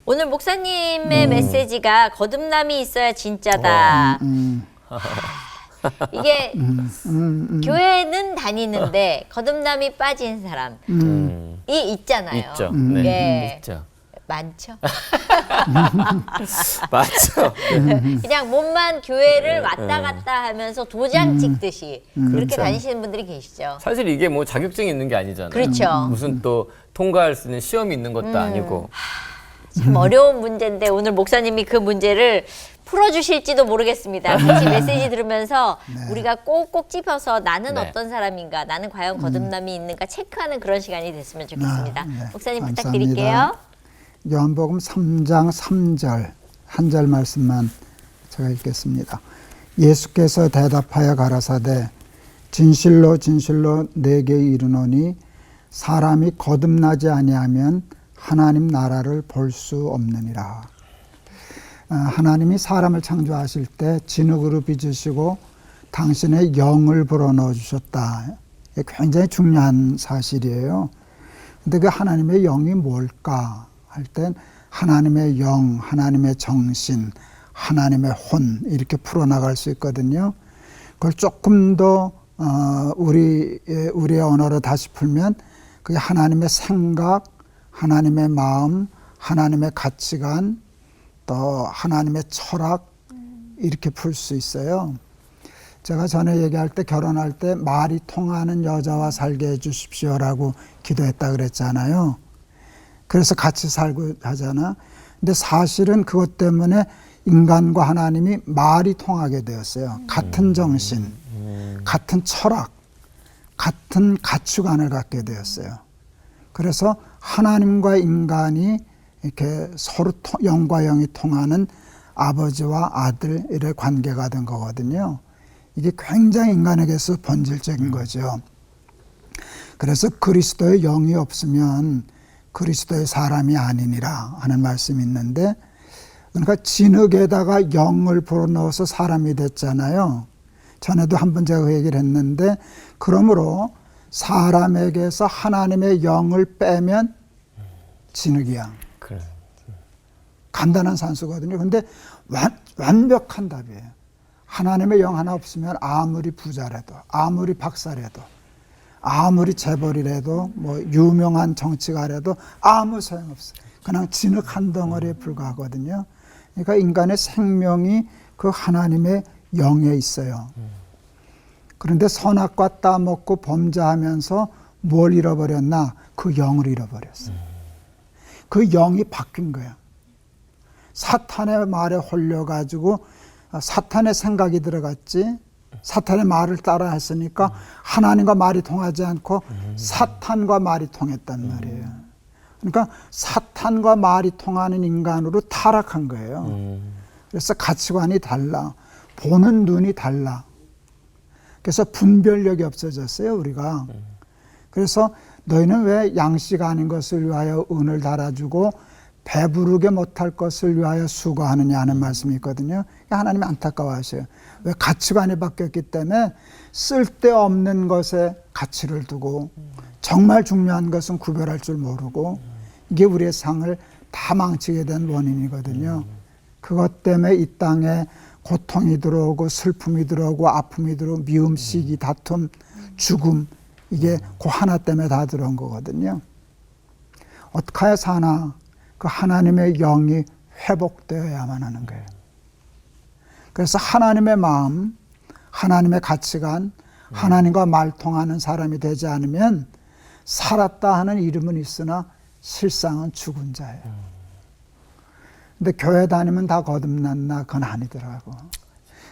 오늘 목사님의 메시지가 거듭남이 있어야 진짜다. 이게 교회는 다니는데 거듭남이 빠진 사람이 있잖아요. 있죠. 네. 있죠. 많죠. 맞죠. 그냥 몸만 교회를 왔다 갔다 하면서 도장 찍듯이 그렇게 그렇죠. 다니시는 분들이 계시죠. 사실 이게 뭐 자격증이 있는 게 아니잖아요. 그렇죠. 무슨 또 통과할 수 있는 시험이 있는 것도 아니고. 참 어려운 문제인데 오늘 목사님이 그 문제를 풀어주실지도 모르겠습니다. 같이 메시지 들으면서 우리가 꼭꼭 찝어서 나는 네. 어떤 사람인가, 나는 과연 거듭남이 있는가 체크하는 그런 시간이 됐으면 좋겠습니다. 목사님 감사합니다. 부탁드릴게요. 요한복음 3장 3절 한 절 말씀만 제가 읽겠습니다. 예수께서 대답하여 가라사대 진실로 진실로 내게 이르노니 사람이 거듭나지 아니하면 하나님 나라를 볼 수 없느니라. 하나님이 사람을 창조하실 때 진흙으로 빚으시고 당신의 영을 불어넣어 주셨다. 굉장히 중요한 사실이에요. 근데 그 하나님의 영이 뭘까 할 땐 하나님의 영, 하나님의 정신, 하나님의 혼 이렇게 풀어나갈 수 있거든요. 그걸 조금 더 우리의 언어로 다시 풀면 그게 하나님의 생각, 하나님의 마음, 하나님의 가치관, 또 하나님의 철학 이렇게 풀 수 있어요. 제가 전에 얘기할 때 결혼할 때 말이 통하는 여자와 살게 해주십시오라고 기도했다 그랬잖아요. 그래서 같이 살고 하잖아. 근데 사실은 그것 때문에 인간과 하나님이 말이 통하게 되었어요. 같은 정신, 같은 철학, 같은 가치관을 갖게 되었어요. 그래서 하나님과 인간이 이렇게 서로 영과 영이 통하는 아버지와 아들의 관계가 된 거거든요. 이게 굉장히 인간에게서 본질적인 거죠. 그래서 그리스도의 영이 없으면 그리스도의 사람이 아니니라 하는 말씀이 있는데, 그러니까 진흙에다가 영을 불어넣어서 사람이 됐잖아요. 전에도 한번 제가 그 얘기를 했는데, 그러므로 사람에게서 하나님의 영을 빼면 진흙이야. 그래. 간단한 산수거든요. 근데 완벽한 답이에요. 하나님의 영 하나 없으면 아무리 부자라도, 아무리 박사라도, 아무리 재벌이라도, 뭐 유명한 정치가라도 아무 소용없어요. 그냥 진흙 한 덩어리에 불과하거든요. 그러니까 인간의 생명이 그 하나님의 영에 있어요. 그런데 선악과 따먹고 범죄하면서 뭘 잃어버렸나? 그 영을 잃어버렸어요. 그 영이 바뀐 거야. 사탄의 말에 홀려가지고 사탄의 생각이 들어갔지. 사탄의 말을 따라 했으니까 하나님과 말이 통하지 않고 사탄과 말이 통했단 말이에요. 그러니까 사탄과 말이 통하는 인간으로 타락한 거예요. 그래서 가치관이 달라. 보는 눈이 달라. 그래서 분별력이 없어졌어요, 우리가. 그래서 너희는 왜 양식 아닌 것을 위하여 은을 달아주고 배부르게 못할 것을 위하여 수고하느냐 하는 말씀이 있거든요. 하나님이 안타까워하셔요. 왜? 가치관이 바뀌었기 때문에 쓸데없는 것에 가치를 두고 정말 중요한 것은 구별할 줄 모르고, 이게 우리의 상을 다 망치게 된 원인이거든요. 그것 때문에 이 땅에 고통이 들어오고 슬픔이 들어오고 아픔이 들어오고 미움, 시기, 다툼, 죽음, 이게 그 하나 때문에 다 들어온 거거든요. 어떻게 해야 사나? 그 하나님의 영이 회복되어야만 하는 거예요. 그래서 하나님의 마음, 하나님의 가치관, 하나님과 말통하는 사람이 되지 않으면 살았다 하는 이름은 있으나 실상은 죽은 자예요. 근데 교회 다니면 다 거듭났나? 그건 아니더라고.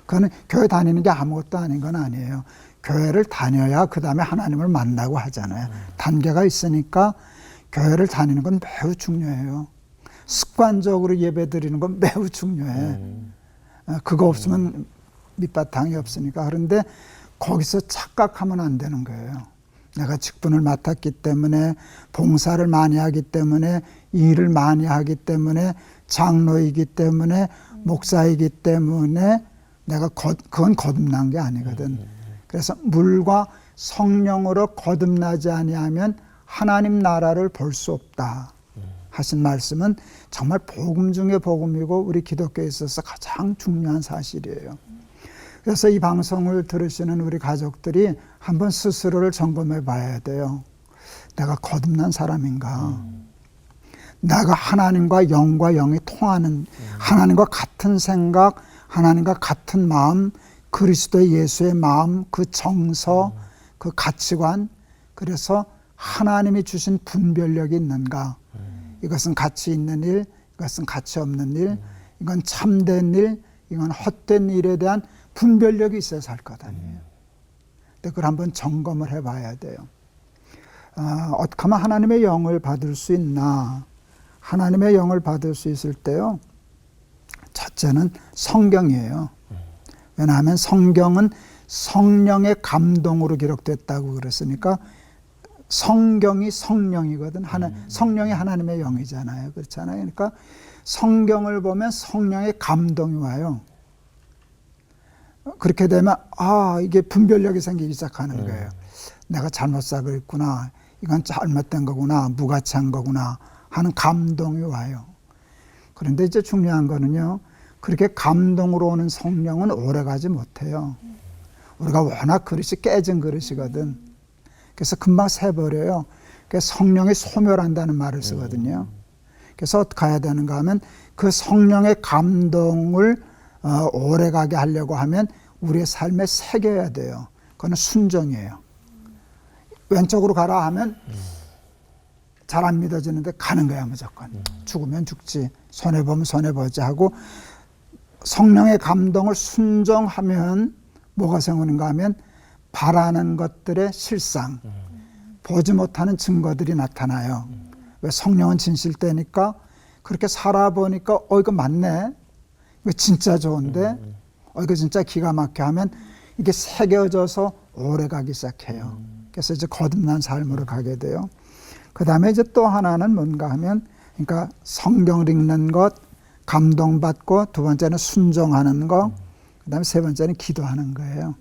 그건 교회 다니는 게 아무것도 아닌 건 아니에요. 교회를 다녀야 그 다음에 하나님을 만나고 하잖아요. 단계가 있으니까 교회를 다니는 건 매우 중요해요. 습관적으로 예배 드리는 건 매우 중요해. 그거 없으면 밑바탕이 없으니까. 그런데 거기서 착각하면 안 되는 거예요. 내가 직분을 맡았기 때문에, 봉사를 많이 하기 때문에, 일을 많이 하기 때문에, 장로이기 때문에, 목사이기 때문에 내가 그건 거듭난 게 아니거든. 그래서 물과 성령으로 거듭나지 아니하면 하나님 나라를 볼 수 없다 하신 말씀은 정말 복음 중에 복음이고 우리 기독교에 있어서 가장 중요한 사실이에요. 그래서 이 방송을 들으시는 우리 가족들이 한번 스스로를 점검해 봐야 돼요. 내가 거듭난 사람인가? 내가 하나님과 영과 영이 통하는, 하나님과 같은 생각, 하나님과 같은 마음, 그리스도 예수의 마음, 그 정서, 그 가치관, 그래서 하나님이 주신 분별력이 있는가? 이것은 가치 있는 일, 이것은 가치 없는 일, 이건 참된 일, 이건 헛된 일에 대한 분별력이 있어야 살 것 아니에요. 근데 그걸 한번 점검을 해봐야 돼요. 어떻게 하면 하나님의 영을 받을 수 있나? 하나님의 영을 받을 수 있을 때요. 첫째는 성경이에요. 왜냐하면 성경은 성령의 감동으로 기록됐다고 그랬으니까 성경이 성령이거든. 성령이 하나님의 영이잖아요. 그렇잖아요. 그러니까 성경을 보면 성령의 감동이 와요. 그렇게 되면 이게 분별력이 생기기 시작하는 거예요. 내가 잘못 살고 있구나. 이건 잘못된 거구나. 무가치한 거구나 하는 감동이 와요. 그런데 이제 중요한 거는요. 그렇게 감동으로 오는 성령은 오래가지 못해요. 우리가 워낙 그릇이 깨진 그릇이거든. 그래서 금방 새버려요. 그래서 성령이 소멸한다는 말을 쓰거든요. 그래서 어떻게 해야 되는가 하면 그 성령의 감동을 오래가게 하려고 하면 우리의 삶에 새겨야 돼요. 그거는 순종이에요. 왼쪽으로 가라 하면 잘 안 믿어지는데 가는 거야 무조건. 죽으면 죽지, 손해보면 손해보지 하고 성령의 감동을 순종하면 뭐가 생기는가 하면 바라는 것들의 실상, 보지 못하는 증거들이 나타나요. 왜? 성령은 진실되니까 그렇게 살아보니까 이거 맞네, 이거 진짜 좋은데, 이거 진짜 기가 막혀 하면 이게 새겨져서 오래가기 시작해요. 그래서 이제 거듭난 삶으로 가게 돼요. 그 다음에 이제 또 하나는 뭔가 하면, 그러니까 성경을 읽는 것, 감동받고, 두 번째는 순종하는 것, 그 다음에 세 번째는 기도하는 거예요.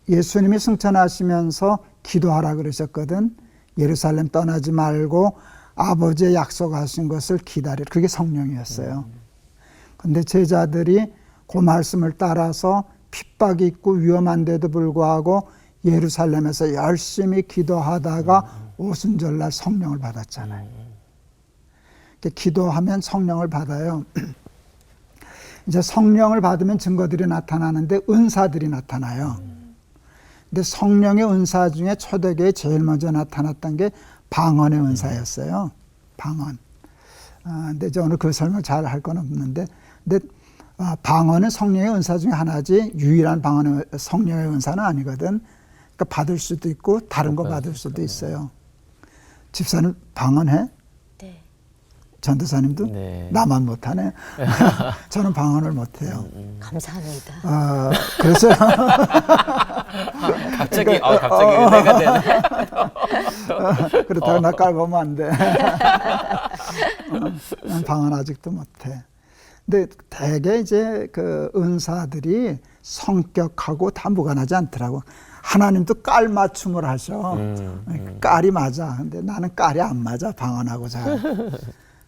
예수님이 승천하시면서 기도하라 그러셨거든. 예루살렘 떠나지 말고 아버지의 약속하신 것을 기다리라. 그게 성령이었어요. 근데 제자들이 그 말씀을 따라서 핍박이 있고 위험한데도 불구하고 예루살렘에서 열심히 기도하다가 오순절날 성령을 받았잖아요. 기도하면 성령을 받아요. 이제 성령을 받으면 증거들이 나타나는데 은사들이 나타나요. 근데 성령의 은사 중에 초대교회에 제일 먼저 나타났던 게 방언의 은사였어요. 방언. 근데 이제 오늘 그 설명 잘 할 건 없는데, 근데 방언은 성령의 은사 중에 하나지 유일한 방언의 성령의 은사는 아니거든. 그러니까 받을 수도 있고 다른 거 받을 수도 있어요. 집사님 방언해? 네. 전도사님도? 네. 나만 못하네. 저는 방언을 못해요. 감사합니다. 그래서 갑자기 은혜가 되네. 그렇다고 나 깔보면 안 돼. 난 방언 아직도 못해. 근데 대개 이제 그 은사들이 성격하고 다 무관하지 않더라고. 하나님도 깔 맞춤을 하셔. 깔이 맞아. 근데 나는 깔이 안 맞아. 방언하고 잘.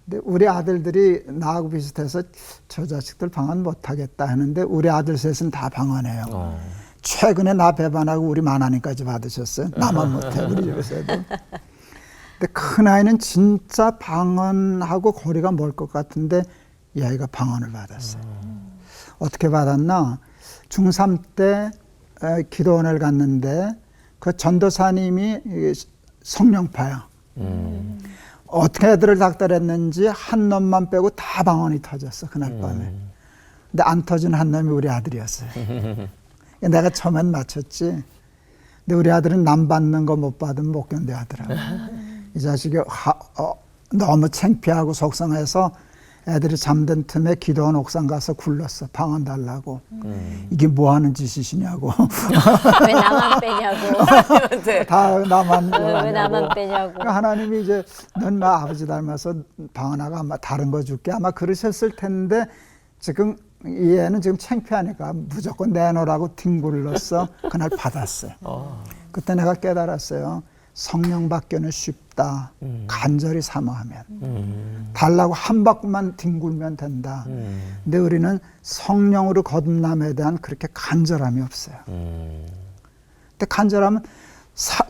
근데 우리 아들들이 나하고 비슷해서 저 자식들 방언 못하겠다 하는데 우리 아들 셋은 다 방언해요. 최근에 나 배반하고 우리 만화님까지 받으셨어요. 나만 못해 우리 집에서도. 근데 큰아이는 진짜 방언하고 거리가 멀 것 같은데 이 아이가 방언을 받았어요. 어떻게 받았나? 중3 때 기도원을 갔는데 그 전도사님이 성령파야. 어떻게 애들을 닥달했는지 한 놈만 빼고 다 방언이 터졌어 그날 밤에. 근데 안 터진 한 놈이 우리 아들이었어요. 내가 처음엔 맞췄지. 근데 우리 아들은 남 받는 거 못 받으면 못 견뎌하더라고. 이 자식이 너무 창피하고 속상해서 애들이 잠든 틈에 기도원 옥상 가서 굴렀어. 방언 달라고. 이게 뭐 하는 짓이시냐고. 왜 나만 빼냐고. 다 나만 왜 나만 빼냐고. 그러니까 하나님이 이제 넌 나 아버지 닮아서 방언하고 아마 다른 거 줄게 아마 그러셨을 텐데 지금 이 애는 지금 창피하니까 무조건 내놓으라고 뒹굴렀어. 그날 받았어요. 그때 내가 깨달았어요. 성령 받기는 쉽다. 싶다. 간절히 사모하면. 달라고 한 바퀴만 뒹굴면 된다. 근데 우리는 성령으로 거듭남에 대한 그렇게 간절함이 없어요. 근데 간절함은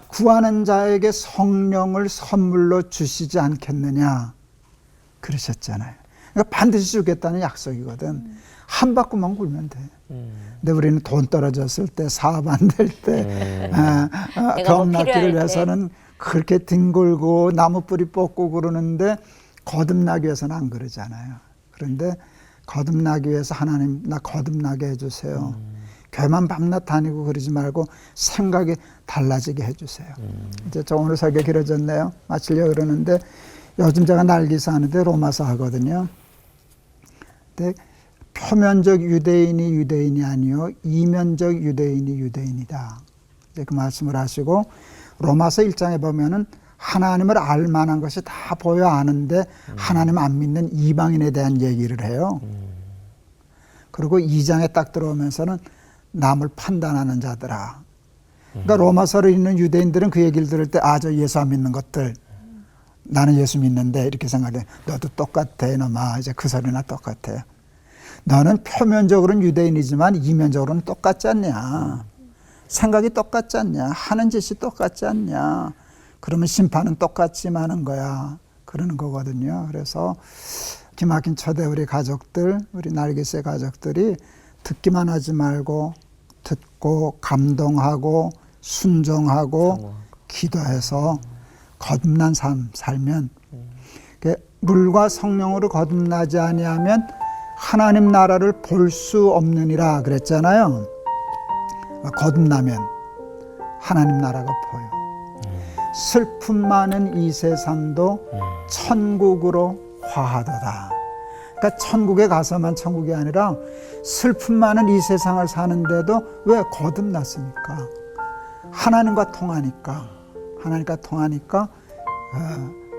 구하는 자에게 성령을 선물로 주시지 않겠느냐 그러셨잖아요. 그러니까 반드시 주겠다는 약속이거든. 한 바퀴만 굴면 돼. 근데 우리는 돈 떨어졌을 때, 사업 안 될 때, 병 낫기를 위해서는 그렇게 뒹굴고 나무 뿌리 뽑고 그러는데 거듭나기 위해서는 안 그러잖아요. 그런데 거듭나기 위해서 하나님 나 거듭나게 해주세요. 교회만 밤낮 다니고 그러지 말고 생각이 달라지게 해주세요. 이제 저 오늘 설교 길어졌네요. 마치려고 그러는데 요즘 제가 날기사 하는데 로마서 하거든요. 근데 표면적 유대인이 유대인이 아니요 이면적 유대인이 유대인이다. 이제 그 말씀을 하시고 로마서 1장에 보면은 하나님을 알 만한 것이 다 보여 아는데 하나님 안 믿는 이방인에 대한 얘기를 해요. 그리고 2장에 딱 들어오면서는 남을 판단하는 자들아. 그러니까 로마서를 읽는 유대인들은 그 얘기를 들을 때 아, 저 예수 안 믿는 것들 나는 예수 믿는데 이렇게 생각해. 너도 똑같아 이놈아. 이제 그 소리나 똑같아. 너는 표면적으로는 유대인이지만 이면적으로는 똑같지 않냐. 생각이 똑같지 않냐. 하는 짓이 똑같지 않냐. 그러면 심판은 똑같이 마는 거야. 그러는 거거든요. 그래서 기막힌 초대 우리 가족들, 우리 날개새 가족들이 듣기만 하지 말고 듣고 감동하고 순종하고 기도해서 거듭난 삶 살면 물과 성령으로 거듭나지 아니하면 하나님 나라를 볼 수 없느니라 그랬잖아요. 거듭나면 하나님 나라가 보여. 슬픔 많은 이 세상도 천국으로 화하도다. 그러니까 천국에 가서만 천국이 아니라 슬픔 많은 이 세상을 사는데도 왜 거듭났습니까? 하나님과 통하니까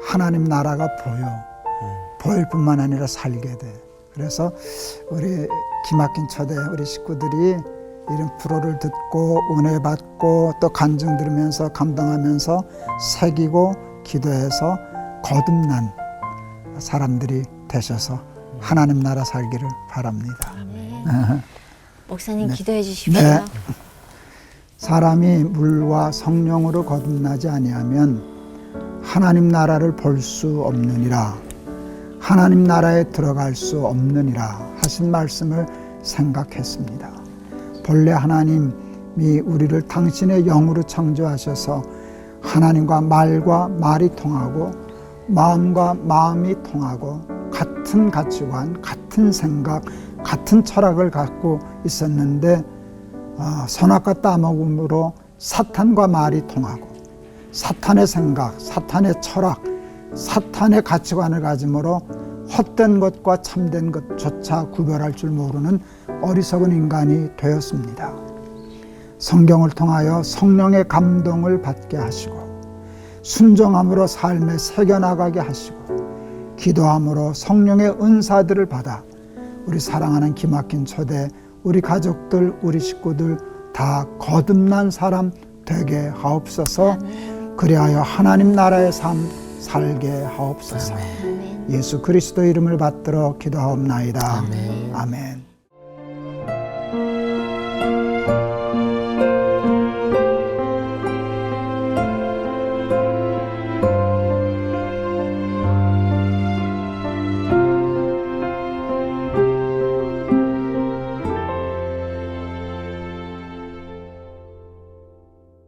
하나님 나라가 보일 뿐만 아니라 살게 돼. 그래서 우리 기막힌 초대 우리 식구들이 이런 프로를 듣고 은혜 받고 또 간증 들으면서 감동하면서 새기고 기도해서 거듭난 사람들이 되셔서 하나님 나라 살기를 바랍니다. 목사님 네. 기도해 주십시오. 네. 사람이 물과 성령으로 거듭나지 아니하면 하나님 나라를 볼 수 없느니라. 하나님 나라에 들어갈 수 없느니라 하신 말씀을 생각했습니다. 본래 하나님이 우리를 당신의 영으로 창조하셔서 하나님과 말과 말이 통하고 마음과 마음이 통하고 같은 가치관, 같은 생각, 같은 철학을 갖고 있었는데 선악과 따먹음으로 사탄과 말이 통하고 사탄의 생각, 사탄의 철학, 사탄의 가치관을 가짐으로 헛된 것과 참된 것조차 구별할 줄 모르는 어리석은 인간이 되었습니다. 성경을 통하여 성령의 감동을 받게 하시고 순종함으로 삶에 새겨나가게 하시고 기도함으로 성령의 은사들을 받아 우리 사랑하는 기막힌 초대 우리 가족들 우리 식구들 다 거듭난 사람 되게 하옵소서. 그리하여 하나님 나라의 삶 살게 하옵소서. 예수 그리스도 이름을 받들어 기도하옵나이다. 아멘.